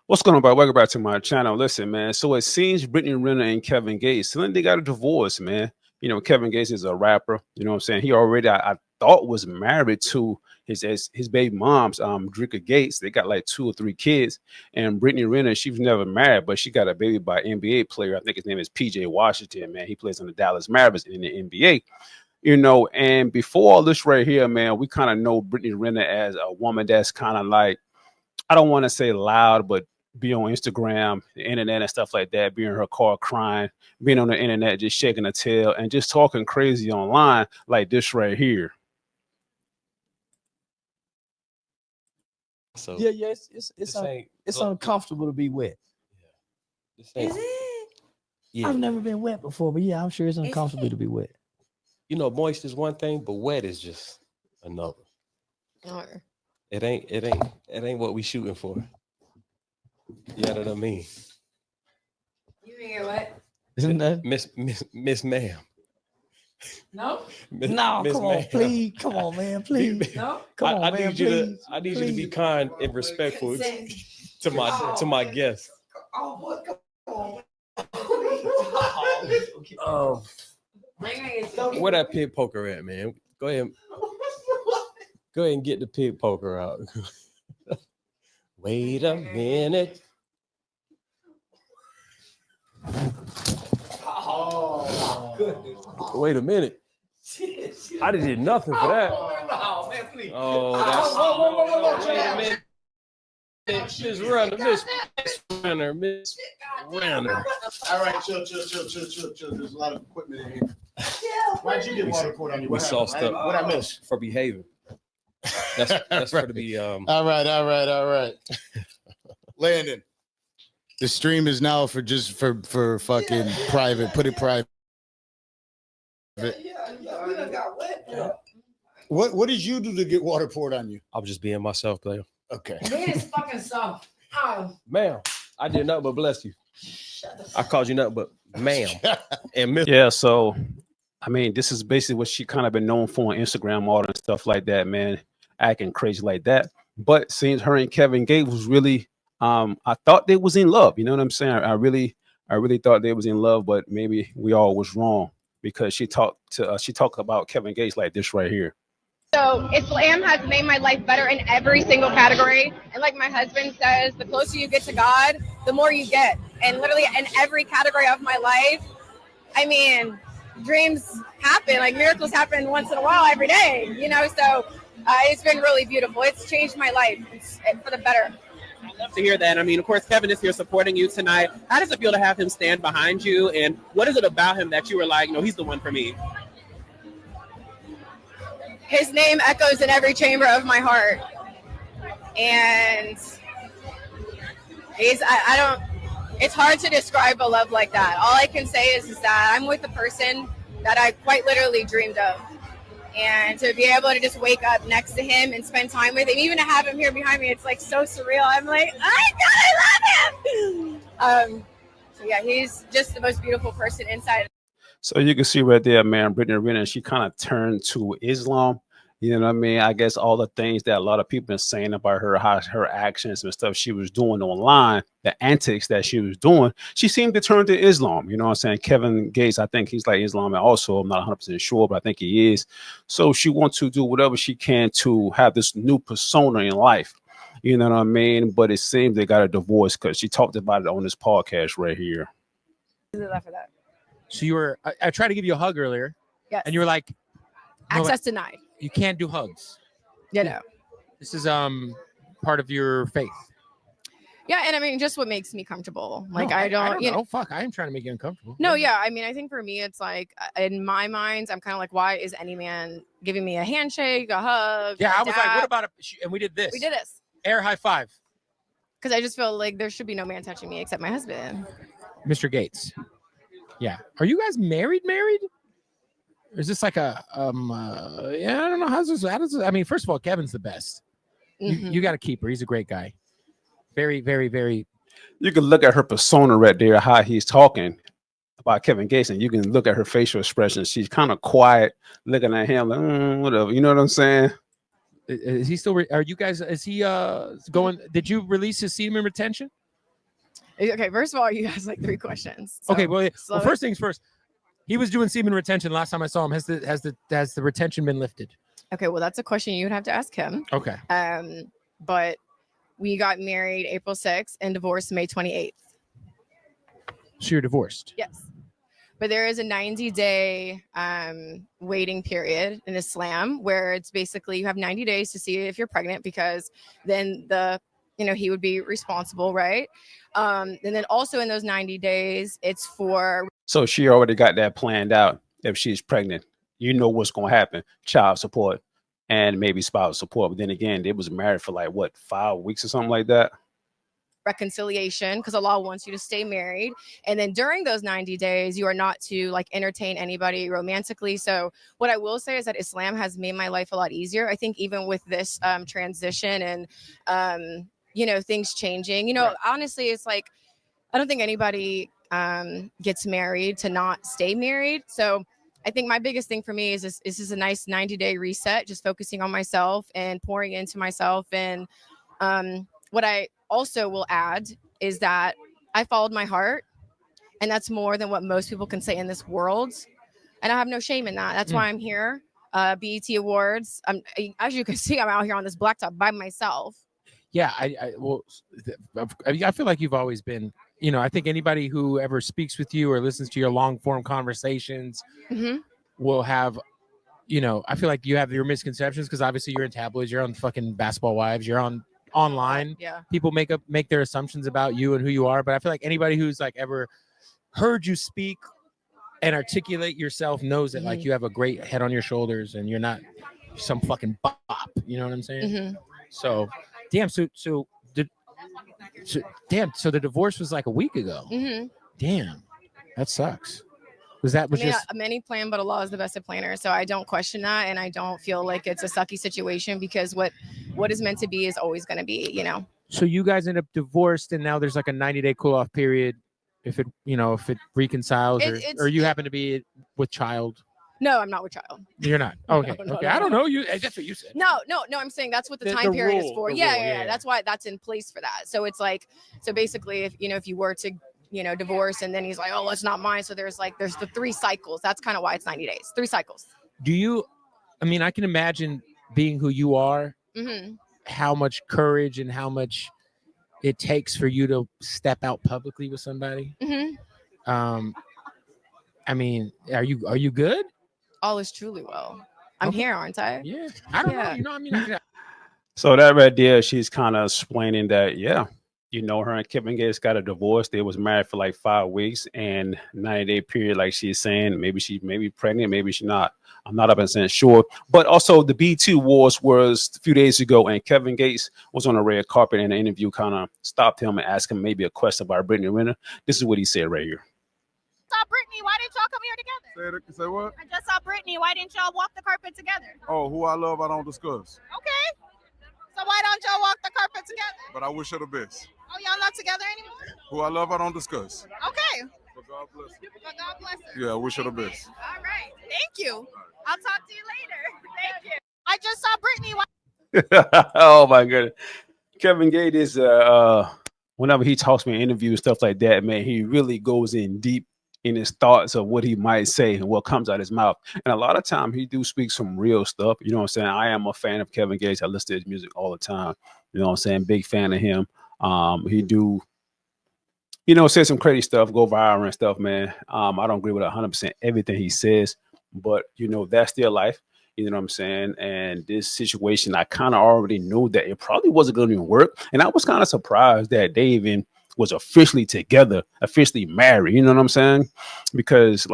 What's going on, bro? Welcome back to my channel. Listen, man. So it seems Brittany Renner and Kevin Gates, they got a divorce, man. Kevin Gates is a rapper. You know what I'm saying? He already, I thought, was married to his baby mom's, Drika Gates. They got like 2 or 3 kids. And Brittany Renner, she was never married, but she got a baby by an NBA player. I think his name is PJ Washington, man. He plays on the Dallas Mavericks in the NBA. And before all this right here, man, we kind of know Brittany Renner as a woman that's kind of like, I don't want to say loud, but be on Instagram, the internet, and stuff like that, be in her car crying, being on the internet, just shaking her tail and just talking crazy online like this right here. So Yeah, it's uncomfortable to be wet. Yeah. Is it? Yeah. I've never been wet before, but yeah, I'm sure it's uncomfortable to be wet. Moist is one thing, but wet is just another. Or It ain't what we shooting for. You know what I mean? you think it what? Isn't that? Miss Ma'am. No? No, Miss come on, Ma'am. please. Come on, man, please. No? Come on, I man, need you please. to you to be kind and respectful to my guests. Oh, boy, come on. Where that pig poker at, man? Go ahead and get the pig poker out. Wait a minute. Oh, Wait a minute. I did nothing for that. Oh, man, please. Oh, that's wait a minute. Miss Renner. All right, chill. There's a lot of equipment in here. Why'd you get water poured on you? We sauced up. What I miss? For behaving. That's for to be All right. Landon, the stream is now for fucking private. Put it private. Yeah, we done got wet. Yeah. What did you do to get water poured on you? I'm just being myself, player. Okay. Man, it's fucking soft. Oh, Ma'am, I did nothing but bless you. I called you nothing but ma'am. And miss. Yeah, so this is basically what she kind of been known for on Instagram, all and stuff like that, man, acting crazy like that. But seeing her and Kevin Gates was really, I thought they was in love. You know what I'm saying? I really thought they was in love, but maybe we all was wrong because she talked about Kevin Gates like this right here. So Islam has made my life better in every single category. And like my husband says, the closer you get to God, the more you get. And literally in every category of my life, dreams happen, like miracles happen once in a while every day, so it's been really beautiful. It's changed my life for the better. I'd love to hear that. Of course, Kevin is here supporting you tonight. How does it feel to have him stand behind you? And what is it about him that you were like, he's the one for me? His name echoes in every chamber of my heart. And it's hard to describe a love like that. All I can say is that I'm with the person that I quite literally dreamed of. And to be able to just wake up next to him and spend time with him, even to have him here behind me, it's like so surreal. I'm like, I love him. So yeah, he's just the most beautiful person inside. So you can see right there, man, Brittany Renner, she kind of turned to Islam. You know what I mean? I guess all the things that a lot of people are saying about her, how her actions and stuff she was doing online, the antics that she was doing, she seemed to turn to Islam. You know what I'm saying? Kevin Gates, I think he's like Islam also. I'm not 100% sure, but I think he is. So she wants to do whatever she can to have this new persona in life. You know what I mean? But it seems they got a divorce because she talked about it on this podcast right here. So you were, I tried to give you a hug earlier. Yes. And you were like, no, Access denied. you can't do hugs. Yeah, no. This is part of your faith. Yeah, and just what makes me comfortable. Like No, I don't know. Fuck, I am trying to make you uncomfortable. No, yeah. I think for me, it's like in my mind, I'm kind of like, why is any man giving me a handshake, a hug? Yeah, a I was like, dap? what about it? And we did this. We did this Air high five. because I just feel like there should be no man touching me except my husband. Mr. Gates. Yeah. Are you guys married? Or is this like a yeah, I don't know. How does this, first of all, Kevin's the best. Mm-hmm. You got to keep her. He's a great guy. Very, very, very. You can look at her persona right there, how he's talking about Kevin Gates, and you can look at her facial expression. She's kind of quiet, looking at him like, whatever. You know what I'm saying? Is he still? Are you guys? Is he going? Did you release his semen retention? Okay, first of all, you guys like 3 questions. Okay, so well, slow first things first. He was doing semen retention last time I saw him. Has the retention been lifted? Okay, well, that's a question you would have to ask him. Okay. But we got married April 6th and divorced May 28th. So you're divorced? Yes. But there is a 90-day waiting period in Islam where it's basically you have 90 days to see if you're pregnant, because then he would be responsible, right? And then also in those 90 days, it's for. So she already got that planned out. If she's pregnant, you know what's going to happen: child support and maybe spousal support. But then again, they was married for like what, 5 weeks or something like that. Reconciliation, because Allah wants you to stay married, and then during those 90 days you are not to like entertain anybody romantically. So what I will say is that Islam has made my life a lot easier. I think even with this transition and things changing, Right. honestly, it's like I don't think anybody gets married to not stay married. So I think my biggest thing for me is this is a nice 90-day reset, just focusing on myself and pouring into myself. And what I also will add is that I followed my heart, and that's more than what most people can say in this world. And I have no shame in that. That's why I'm here. BET Awards. As you can see, I'm out here on this blacktop by myself. Yeah, I feel like you've always been, I think anybody who ever speaks with you or listens to your long form conversations will have, I feel like you have your misconceptions, because obviously you're in tabloids, you're on fucking Basketball Wives, you're on online. Yeah. People make their assumptions about you and who you are. But I feel like anybody who's like ever heard you speak and articulate yourself knows that like you have a great head on your shoulders and you're not some fucking bop. You know what I'm saying? So damn. So the divorce was like a week ago. Damn, that sucks. Many plan, but Allah is the best of planners. So I don't question that, and I don't feel like it's a sucky situation, because what is meant to be is always going to be. So you guys end up divorced, and now there's like a 90-day cool off period if it reconciles, or you happen to be with child. No, I'm not with child. You're not. Okay. No, okay. I don't know. That's what you said. No. I'm saying that's what the time period is for. Yeah. Rule. That's why that's in place for that. So it's like, so basically, if you were to, divorce, and then he's like, oh, it's not mine. So there's the 3 cycles. That's kind of why it's 90 days. 3 cycles. I can imagine being who you are, how much courage and how much it takes for you to step out publicly with somebody. Are you good? All is truly well. I'm here, aren't I? Yeah. I don't know. So that right there, she's kind of explaining that, her and Kevin Gates got a divorce. They was married for like 5 weeks and 90-day period, like she's saying. Maybe she may be pregnant, maybe she's not. I'm not 100% sure. But also the BET Awards was a few days ago, and Kevin Gates was on a red carpet, and the interview kind of stopped him and asked him maybe a question about Brittany Renner. This is what he said right here. Saw Brittany, why didn't y'all come here together? Say what? I just saw Brittany, why didn't y'all walk the carpet together? Oh, who I love, I don't discuss. Okay. So why don't y'all walk the carpet together? But I wish her the best. Oh, y'all not together anymore? Who I love, I don't discuss. Okay. But God bless her. But God bless her. Yeah, I wish her the best. All right. Thank you. I'll talk to you later. Thank you. I just saw Brittany. Why? Oh my goodness. Kevin Gates is whenever he talks to me in interviews, stuff like that, man, he really goes in deep in his thoughts of what he might say and what comes out of his mouth. And a lot of time he do speak some real stuff. You know what I'm saying? I am a fan of Kevin Gates. I listen to his music all the time. You know what I'm saying? Big fan of him. He do, say some crazy stuff, go viral and stuff, man. I don't agree with 100% everything he says, but that's their life. You know what I'm saying? And this situation, I kind of already knew that it probably wasn't going to work. And I was kind of surprised that they even was officially together, officially married. You know what I'm saying? Because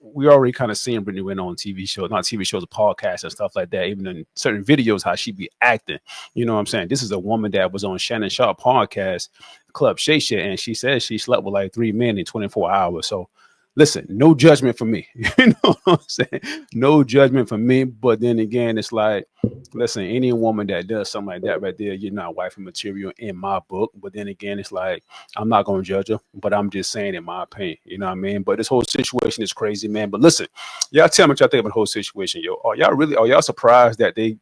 we already kind of seen Brittany Renner on TV shows, not TV shows, podcasts and stuff like that. Even in certain videos, how she be acting. You know what I'm saying? This is a woman that was on Shannon Sharp podcast, Club Shay Shay, and she says she slept with like 3 men in 24 hours. So listen, no judgment for me. You know what I'm saying? No judgment for me. But then again, it's like, listen, any woman that does something like that right there, you're not wifey material in my book. But then again, it's like, I'm not going to judge her, but I'm just saying in my opinion, you know what I mean? But this whole situation is crazy, man. But listen, y'all tell me what y'all think about the whole situation, yo. Are y'all surprised that they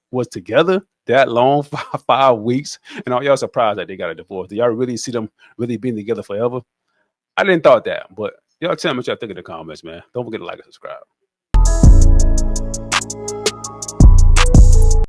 was together? that long, 5 weeks, and all y'all surprised that they got a divorce. Do y'all really see them really being together forever? I didn't thought that, but y'all tell me what y'all think in the comments, man. Don't forget to like and subscribe.